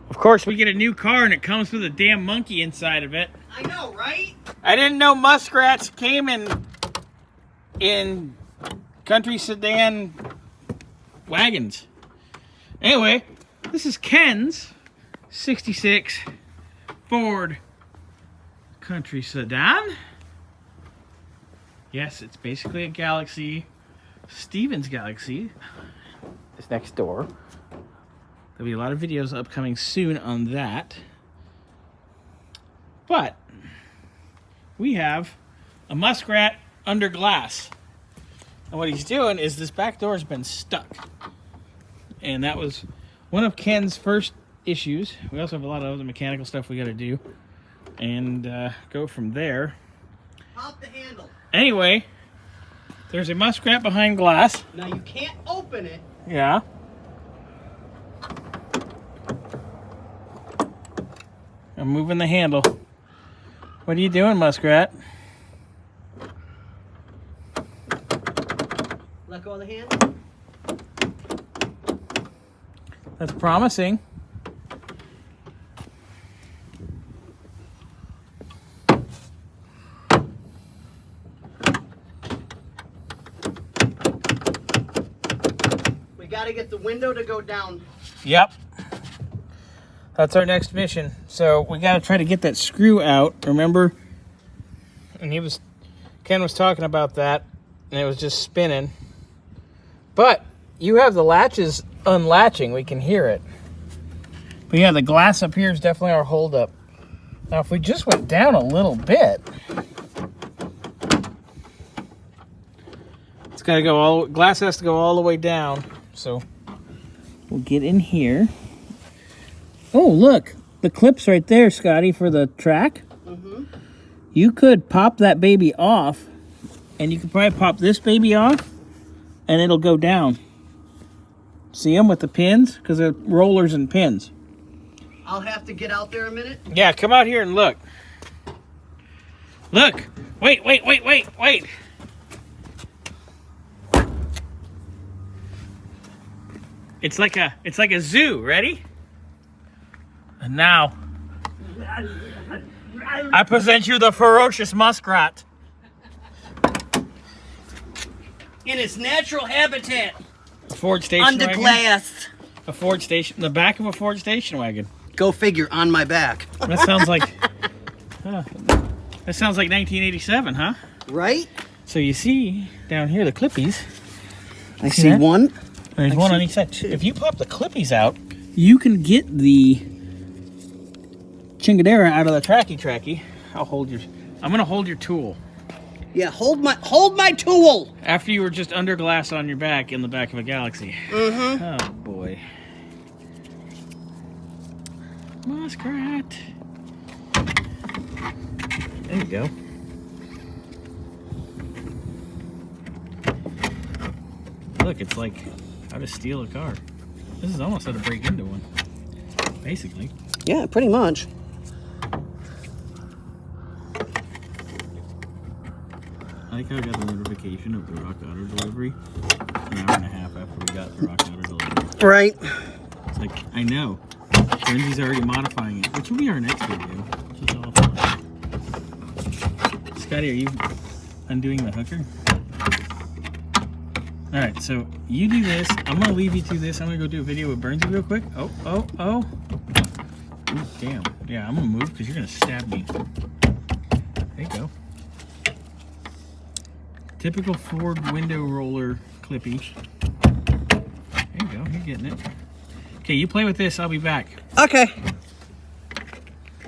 Of course, we get a new car and it comes with a damn monkey inside of it. I know, right? I didn't know muskrats came in country sedan wagons. Anyway, this is Ken's 66 Ford Country Sedan. Yes, it's basically a Galaxy. Stevens Galaxy is next door. There'll be a lot of videos upcoming soon on that. But we have a muskrat under glass. And what he's doing is this back door has been stuck. And that was one of Ken's first issues. We also have a lot of other mechanical stuff we got to do. And go from there. Pop the handle. Anyway, there's a muskrat behind glass. Now you can't open it. Yeah. I'm moving the handle. What are you doing, muskrat? Let go of the handle. That's promising. We gotta get the window to go down. Yep. That's our next mission. So we got to try to get that screw out, remember? And Ken was talking about that, and it was just spinning. But you have the latches unlatching. We can hear it. But yeah, the glass up here is definitely our holdup. Now, if we just went down a little bit, it's got to go glass has to go all the way down. So we'll get in here. Oh, look, the clip's right there, Scotty, for the track. Mm-hmm. You could pop that baby off, and you could probably pop this baby off, and it'll go down. See them with the pins? Because they're rollers and pins. I'll have to get out there a minute. Yeah, come out here and look. Look. Wait. It's like a zoo. Ready? And now, I present you the ferocious muskrat. In its natural habitat. A Ford station Under wagon. glass. A Ford station, the back of a Ford station wagon. Go figure, on my back. That sounds like, that sounds like 1987, huh? Right? So you see down here the clippies. I see one. There's one on each side. If you pop the clippies out, you can get the chingadera out of the tracky. I'm gonna hold your tool. Yeah, hold my tool. After you were just under glass on your back in the back of a Galaxy. Mm-hmm. Oh boy. Muskrat. There you go. Look, it's like how to steal a car. This is almost how to break into one. Basically. Yeah, pretty much. I like how I got the notification of the Rock Auto delivery an hour and a half after we got the Rock Auto delivery. Right. It's like, I know. Lindsay's already modifying it, which will be our next video. Which is all fun. Scotty, are you undoing the hooker? Alright, so you do this. I'm going to leave you to this. I'm going to go do a video with Burnsy real quick. Oh. Ooh, damn. Yeah, I'm going to move because you're going to stab me. There you go. Typical Ford window roller clippy. There you go. You're getting it. Okay, you play with this. I'll be back. Okay.